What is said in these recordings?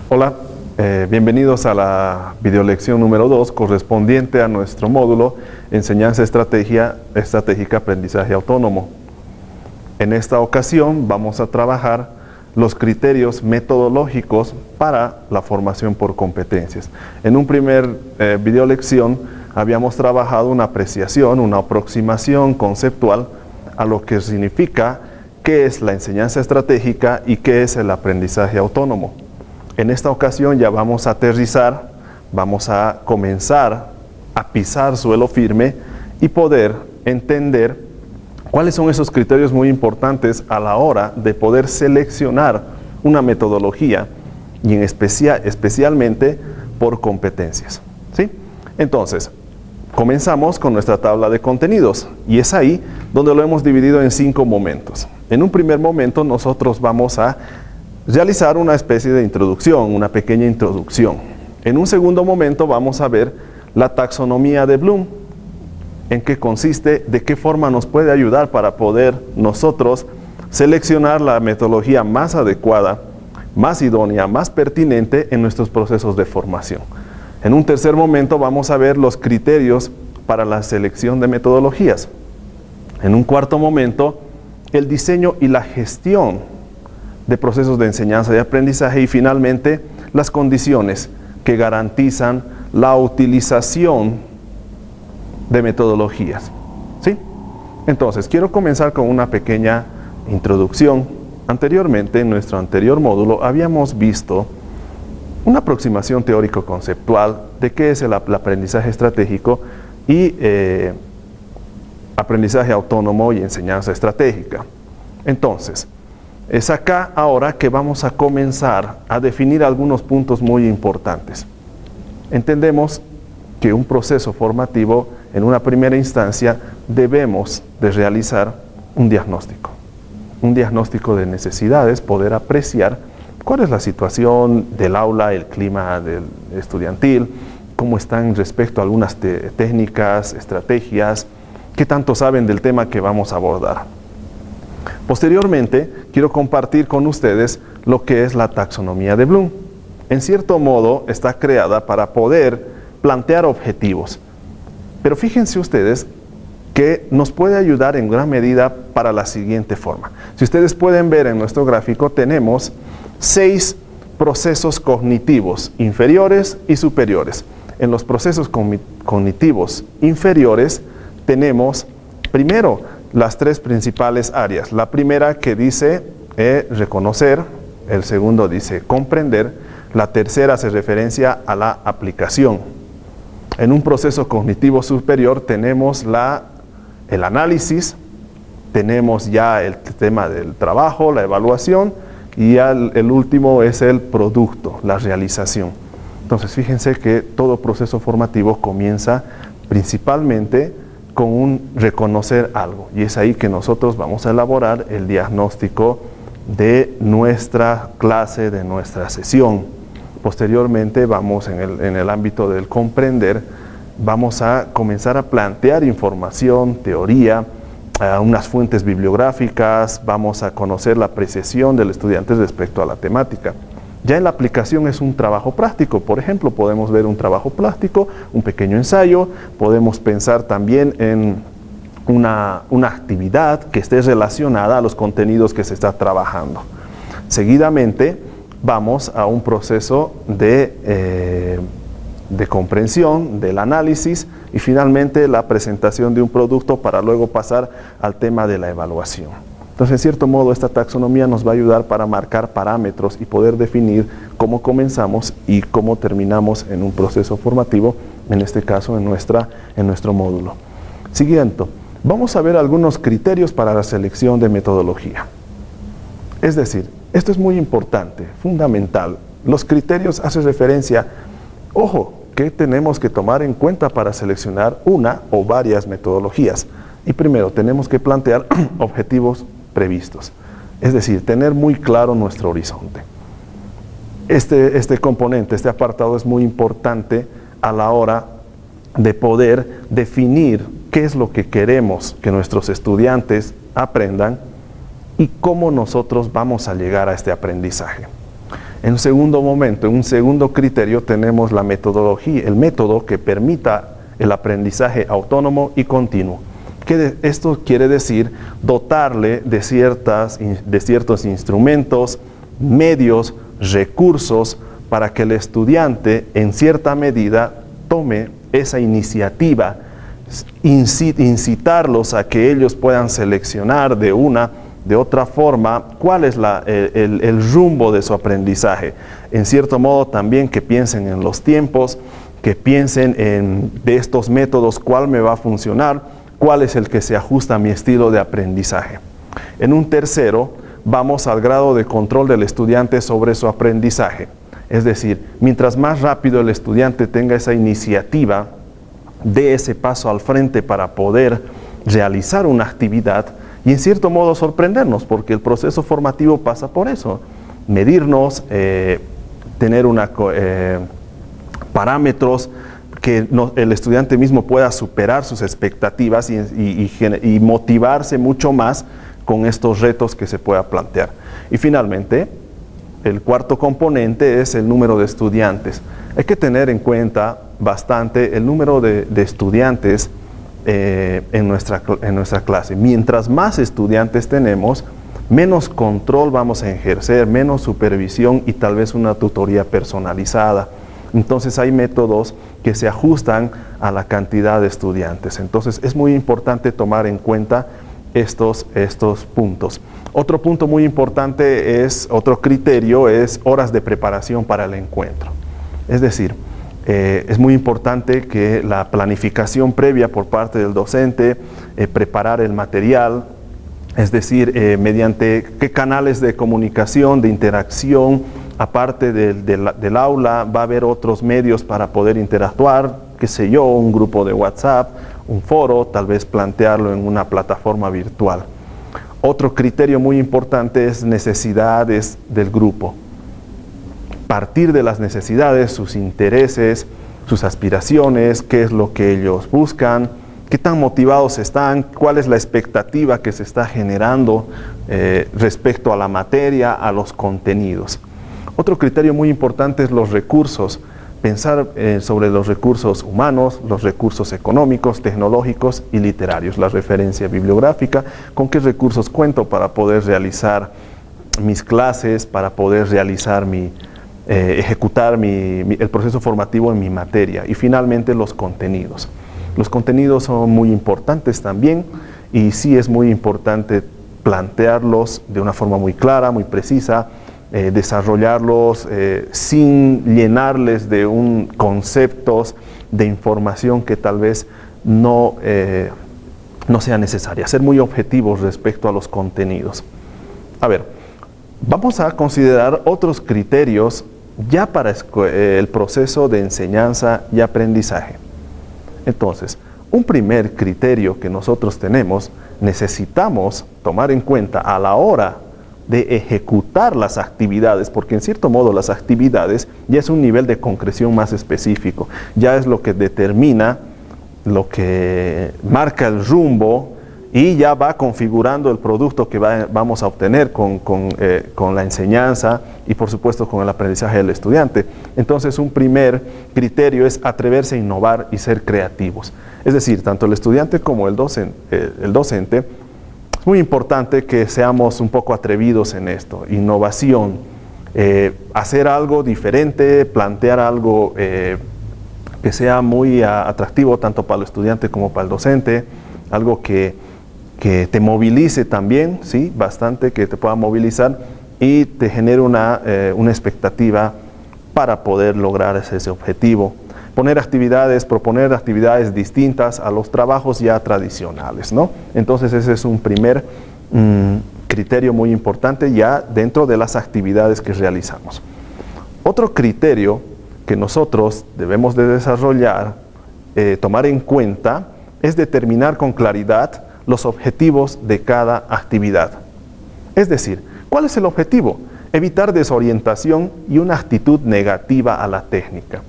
Hola, bienvenidos a la videolección número 2 correspondiente a nuestro módulo Enseñanza Estratégica Aprendizaje Autónomo. En esta ocasión vamos a trabajar los criterios metodológicos para la formación por competencias. En un primer videolección habíamos trabajado una apreciación, una aproximación conceptual a lo que significa qué es la enseñanza estratégica y qué es el aprendizaje autónomo. En esta ocasión ya vamos a aterrizar, vamos a comenzar a pisar suelo firme y poder entender cuáles son esos criterios muy importantes a la hora de poder seleccionar una metodología y especialmente por competencias, ¿sí? Entonces, comenzamos con nuestra tabla de contenidos y es ahí donde lo hemos dividido en 5 momentos. En un primer momento nosotros vamos a realizar una especie de introducción, una pequeña introducción. En un segundo momento vamos a ver la taxonomía de Bloom, en qué consiste, de qué forma nos puede ayudar para poder nosotros seleccionar la metodología más adecuada, más idónea, más pertinente en nuestros procesos de formación. En un tercer momento vamos a ver los criterios para la selección de metodologías. En un cuarto momento, el diseño y la gestión de procesos de enseñanza y aprendizaje y finalmente las condiciones que garantizan la utilización de metodologías, ¿sí? Entonces, quiero comenzar con una pequeña introducción. Anteriormente, en nuestro anterior módulo, habíamos visto una aproximación teórico-conceptual de qué es el aprendizaje estratégico y aprendizaje autónomo y enseñanza estratégica. Entonces, es acá ahora que vamos a comenzar a definir algunos puntos muy importantes. Entendemos que un proceso formativo, en una primera instancia, debemos de realizar un diagnóstico de necesidades, poder apreciar cuál es la situación del aula, el clima estudiantil, cómo están respecto a algunas técnicas, estrategias, qué tanto saben del tema que vamos a abordar. Posteriormente, quiero compartir con ustedes lo que es la taxonomía de Bloom. En cierto modo, está creada para poder plantear objetivos. Pero fíjense ustedes que nos puede ayudar en gran medida para la siguiente forma. Si ustedes pueden ver en nuestro gráfico, tenemos 6 procesos cognitivos inferiores y superiores. En los procesos cognitivos inferiores tenemos, primero, las 3 principales áreas. La primera que dice reconocer, el segundo dice comprender, la tercera hace referencia a la aplicación. En un proceso cognitivo superior tenemos el análisis, tenemos ya el tema del trabajo, la evaluación y ya el último es el producto, la realización. Entonces fíjense que todo proceso formativo comienza principalmente con un reconocer algo y es ahí que nosotros vamos a elaborar el diagnóstico de nuestra clase, de nuestra sesión. Posteriormente vamos en el ámbito del comprender, vamos a comenzar a plantear información, teoría, unas fuentes bibliográficas, vamos a conocer la apreciación del estudiante respecto a la temática. Ya en la aplicación es un trabajo práctico, por ejemplo, podemos ver un trabajo práctico, un pequeño ensayo, podemos pensar también en una actividad que esté relacionada a los contenidos que se está trabajando. Seguidamente vamos a un proceso de comprensión, del análisis y finalmente la presentación de un producto para luego pasar al tema de la evaluación. Entonces, en cierto modo, esta taxonomía nos va a ayudar para marcar parámetros y poder definir cómo comenzamos y cómo terminamos en un proceso formativo, en este caso en nuestro módulo. Siguiente, vamos a ver algunos criterios para la selección de metodología. Es decir, esto es muy importante, fundamental. Los criterios hacen referencia, ojo, que tenemos que tomar en cuenta para seleccionar una o varias metodologías. Y primero, tenemos que plantear objetivos previstos, es decir, tener muy claro nuestro horizonte. Este componente, este apartado es muy importante a la hora de poder definir qué es lo que queremos que nuestros estudiantes aprendan y cómo nosotros vamos a llegar a este aprendizaje. En un segundo momento, en un segundo criterio, tenemos la metodología, el método que permita el aprendizaje autónomo y continuo. Esto quiere decir dotarle de ciertos instrumentos, medios, recursos, para que el estudiante en cierta medida tome esa iniciativa, incitarlos a que ellos puedan seleccionar de otra forma cuál es el rumbo de su aprendizaje. En cierto modo también que piensen en los tiempos, que piensen de estos métodos cuál me va a funcionar, cuál es el que se ajusta a mi estilo de aprendizaje. En un tercero, vamos al grado de control del estudiante sobre su aprendizaje. Es decir, mientras más rápido el estudiante tenga esa iniciativa, dé ese paso al frente para poder realizar una actividad y en cierto modo sorprendernos, porque el proceso formativo pasa por eso. Medirnos, tener parámetros que el estudiante mismo pueda superar sus expectativas y motivarse mucho más con estos retos que se pueda plantear. Y finalmente, el cuarto componente es el número de estudiantes. Hay que tener en cuenta bastante el número de estudiantes en nuestra clase. Mientras más estudiantes tenemos, menos control vamos a ejercer, menos supervisión y tal vez una tutoría personalizada. Entonces hay métodos que se ajustan a la cantidad de estudiantes. Entonces es muy importante tomar en cuenta estos puntos. Otro punto muy importante otro criterio es horas de preparación para el encuentro. Es decir, es muy importante que la planificación previa por parte del docente, preparar el material, es decir, mediante qué canales de comunicación, de interacción, aparte del aula, va a haber otros medios para poder interactuar, qué sé yo, un grupo de WhatsApp, un foro, tal vez plantearlo en una plataforma virtual. Otro criterio muy importante es necesidades del grupo. Partir de las necesidades, sus intereses, sus aspiraciones, qué es lo que ellos buscan, qué tan motivados están, cuál es la expectativa que se está generando respecto a la materia, a los contenidos. Otro criterio muy importante es los recursos. Pensar sobre los recursos humanos, los recursos económicos, tecnológicos y literarios, la referencia bibliográfica, con qué recursos cuento para poder realizar mis clases, para poder realizar ejecutar el proceso formativo en mi materia. Y finalmente los contenidos. Los contenidos son muy importantes también y sí es muy importante plantearlos de una forma muy clara, muy precisa, desarrollarlos sin llenarles de conceptos de información que tal vez no sea necesaria. Ser muy objetivos respecto a los contenidos. A ver, vamos a considerar otros criterios ya para el proceso de enseñanza y aprendizaje. Entonces, un primer criterio que nosotros necesitamos tomar en cuenta a la hora de ejecutar las actividades, porque en cierto modo las actividades ya es un nivel de concreción más específico, ya es lo que determina, lo que marca el rumbo y ya va configurando el producto que vamos a obtener con la enseñanza y por supuesto con el aprendizaje del estudiante. Entonces un primer criterio es atreverse a innovar y ser creativos. Es decir, tanto el estudiante como el docente, es muy importante que seamos un poco atrevidos en esto, innovación, hacer algo diferente, plantear algo que sea muy atractivo tanto para el estudiante como para el docente, algo que te movilice también, ¿sí? Bastante, que te pueda movilizar y te genere una expectativa para poder lograr ese objetivo. Proponer actividades distintas a los trabajos ya tradicionales, ¿no? Entonces ese es un primer criterio muy importante ya dentro de las actividades que realizamos. Otro criterio que nosotros debemos de desarrollar, tomar en cuenta, es determinar con claridad los objetivos de cada actividad. Es decir, ¿cuál es el objetivo? Evitar desorientación y una actitud negativa a la técnica.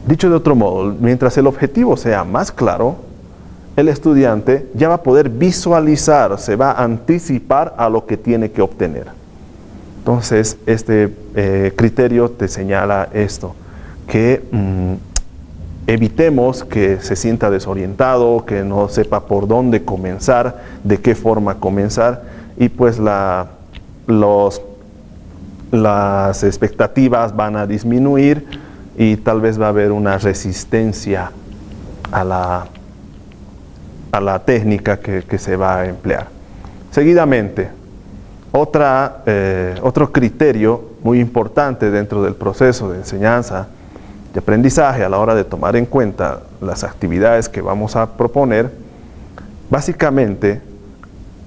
Dicho de otro modo, mientras el objetivo sea más claro, el estudiante ya va a poder visualizar, se va a anticipar a lo que tiene que obtener. Entonces, este criterio te señala esto, que evitemos que se sienta desorientado, que no sepa por dónde comenzar, de qué forma comenzar, y pues las expectativas van a disminuir y tal vez va a haber una resistencia a la técnica que se va a emplear. Seguidamente, otro criterio muy importante dentro del proceso de enseñanza de aprendizaje a la hora de tomar en cuenta las actividades que vamos a proponer, básicamente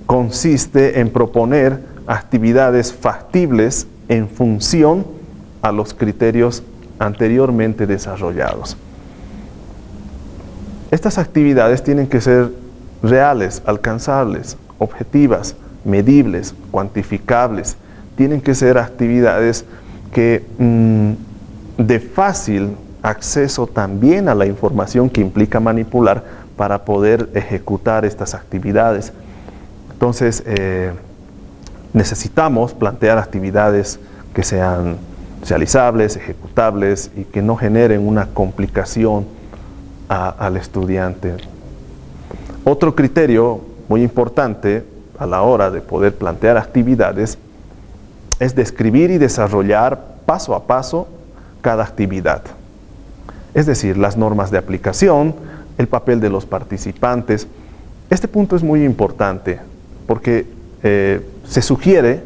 consiste en proponer actividades factibles en función a los criterios anteriormente desarrollados. Estas actividades tienen que ser reales, alcanzables, objetivas, medibles, cuantificables. Tienen que ser actividades que de fácil acceso también a la información que implica manipular para poder ejecutar estas actividades. Entonces, necesitamos plantear actividades que sean realizables, ejecutables y que no generen una complicación al estudiante. Otro criterio muy importante a la hora de poder plantear actividades es describir y desarrollar paso a paso cada actividad. Es decir, las normas de aplicación, el papel de los participantes. Este punto es muy importante porque se sugiere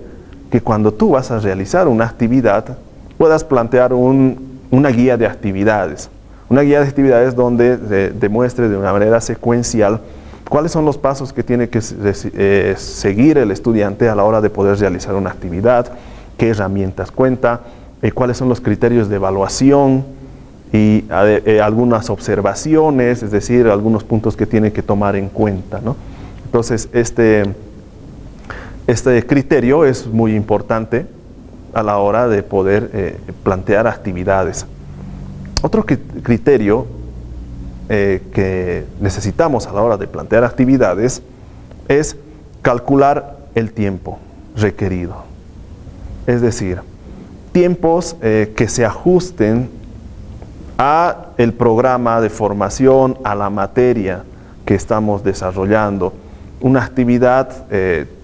que cuando tú vas a realizar una actividad puedas plantear una guía de actividades. Una guía de actividades donde demuestre de una manera secuencial cuáles son los pasos que tiene que seguir el estudiante a la hora de poder realizar una actividad, qué herramientas cuenta, cuáles son los criterios de evaluación y algunas observaciones, es decir, algunos puntos que tiene que tomar en cuenta, ¿no? Entonces, este criterio es muy importante a la hora de poder plantear actividades. Otro criterio que necesitamos a la hora de plantear actividades es calcular el tiempo requerido. Es decir, tiempos que se ajusten a el programa de formación, a la materia que estamos desarrollando. Una actividad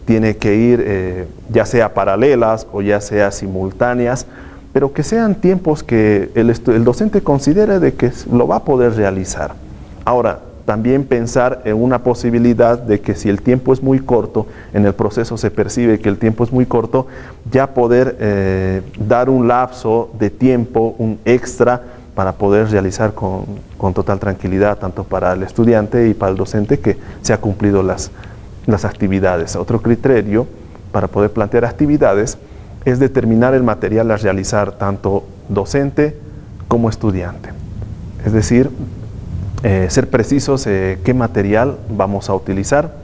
tiene que ir ya sea paralelas o ya sea simultáneas, pero que sean tiempos que el docente considere de que lo va a poder realizar. Ahora, también pensar en una posibilidad de que si el tiempo es muy corto, en el proceso se percibe que el tiempo es muy corto, ya poder dar un lapso de tiempo, un extra, para poder realizar con total tranquilidad, tanto para el estudiante y para el docente, que se ha cumplido las actividades. Otro criterio para poder plantear actividades es determinar el material a realizar tanto docente como estudiante. Es decir, ser precisos qué material vamos a utilizar,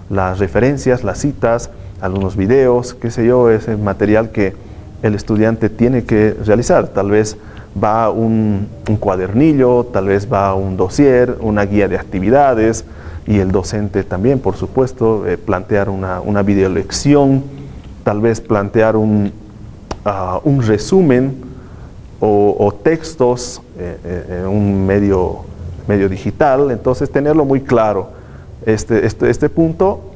las referencias, las citas, algunos videos, qué sé yo, ese material que el estudiante tiene que realizar. Tal vez va un cuadernillo, tal vez va un dossier, una guía de actividades, y el docente también, por supuesto, plantear una videolección, tal vez plantear un resumen o textos en un medio digital. Entonces, tenerlo muy claro. Este punto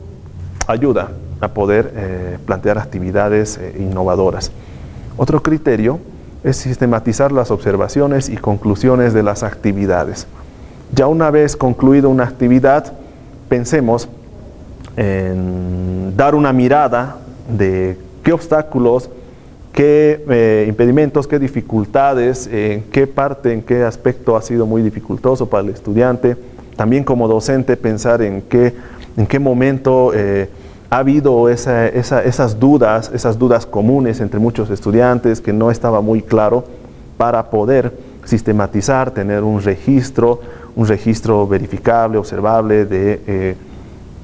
ayuda a poder plantear actividades innovadoras. Otro criterio es sistematizar las observaciones y conclusiones de las actividades. Ya una vez concluida una actividad, pensemos en dar una mirada de qué obstáculos, qué impedimentos, qué dificultades, en qué parte, en qué aspecto ha sido muy dificultoso para el estudiante. También como docente pensar en qué momento ha habido esas dudas comunes entre muchos estudiantes que no estaba muy claro, para poder sistematizar, tener un registro verificable, observable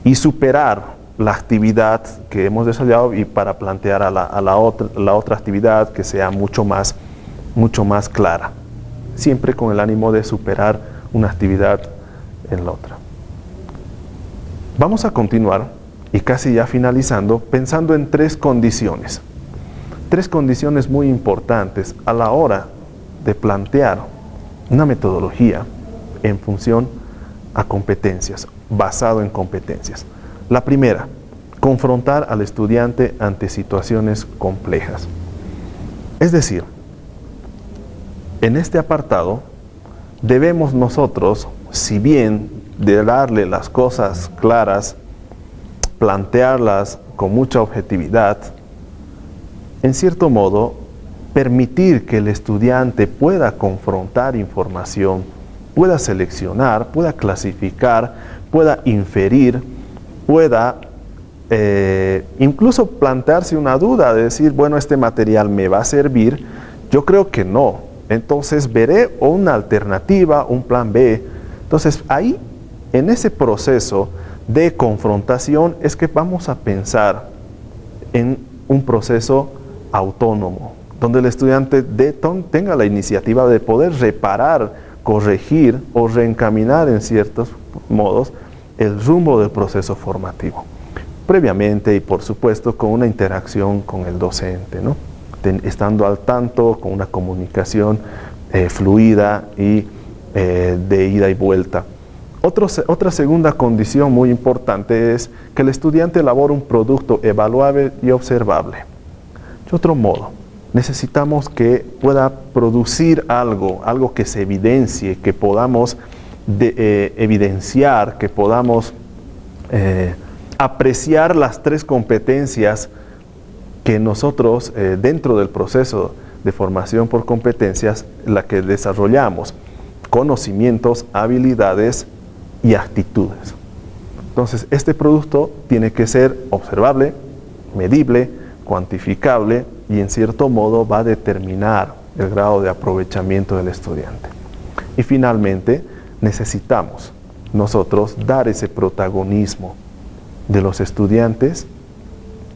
y superar la actividad que hemos desarrollado, y para plantear la otra actividad que sea mucho más clara, siempre con el ánimo de superar una actividad en la otra. Vamos a continuar, y casi ya finalizando, pensando en tres condiciones tres condiciones muy importantes a la hora de plantear una metodología en función a competencias, basado en competencias. La primera, confrontar al estudiante ante situaciones complejas. Es decir, en este apartado debemos nosotros, si bien de darle las cosas claras, plantearlas con mucha objetividad, en cierto modo, permitir que el estudiante pueda confrontar información, pueda seleccionar, pueda clasificar, pueda inferir, pueda incluso plantearse una duda de decir, bueno, este material me va a servir. Yo creo que no. Entonces veré una alternativa, un plan B. Entonces ahí, en ese proceso de confrontación, es que vamos a pensar en un proceso autónomo, donde el estudiante tenga la iniciativa de poder reparar, corregir o reencaminar en ciertos modos el rumbo del proceso formativo. Previamente y por supuesto con una interacción con el docente, ¿no? Estando al tanto, con una comunicación fluida y de ida y vuelta. Otra segunda condición muy importante es que el estudiante elabore un producto evaluable y observable. De otro modo, necesitamos que pueda producir algo que se evidencie, que podamos evidenciar, que podamos apreciar las tres competencias que nosotros dentro del proceso de formación por competencias, la que desarrollamos: conocimientos, habilidades y actitudes. Entonces, este producto tiene que ser observable, medible, cuantificable y en cierto modo va a determinar el grado de aprovechamiento del estudiante. Y finalmente, necesitamos nosotros dar ese protagonismo de los estudiantes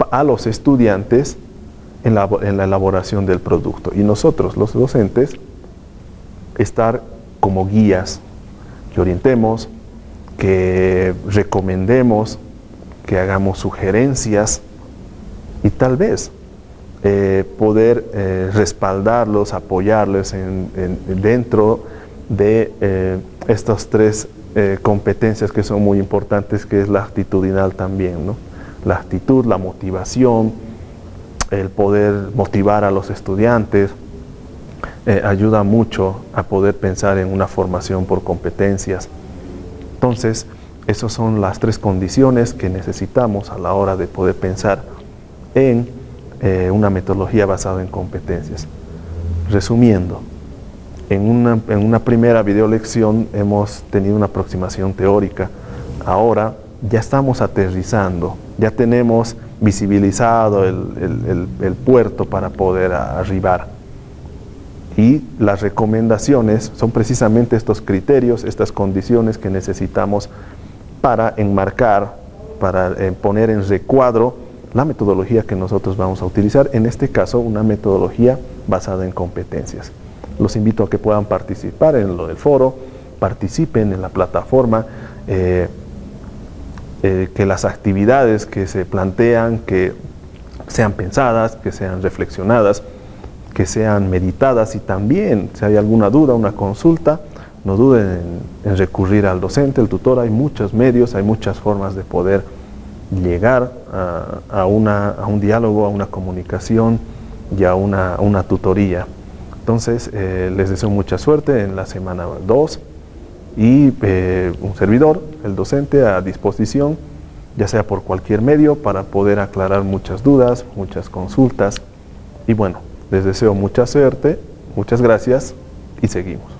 a los estudiantes en la elaboración del producto. Y nosotros, los docentes, estar como guías, que orientemos, que recomendemos, que hagamos sugerencias y tal vez poder respaldarlos, apoyarles dentro de estas tres competencias que son muy importantes, que es la actitudinal también, ¿no? La actitud, la motivación, el poder motivar a los estudiantes, ayuda mucho a poder pensar en una formación por competencias. Entonces, esas son las tres condiciones que necesitamos a la hora de poder pensar en una metodología basada en competencias. Resumiendo, en una primera videolección hemos tenido una aproximación teórica. Ahora ya estamos aterrizando, ya tenemos visibilizado el puerto para poder arribar. Y las recomendaciones son precisamente estos criterios, estas condiciones que necesitamos para enmarcar, para poner en recuadro la metodología que nosotros vamos a utilizar, en este caso una metodología basada en competencias. Los invito a que puedan participar en lo del foro, participen en la plataforma, que las actividades que se plantean, que sean pensadas, que sean reflexionadas, que sean meditadas, y también si hay alguna duda, una consulta, no duden en recurrir al docente, el tutor. Hay muchos medios, hay muchas formas de poder llegar a un diálogo, a una comunicación y a una tutoría. Entonces, les deseo mucha suerte en la semana 2 y un servidor, el docente, a disposición, ya sea por cualquier medio, para poder aclarar muchas dudas, muchas consultas. Y bueno, les deseo mucha suerte, muchas gracias y seguimos.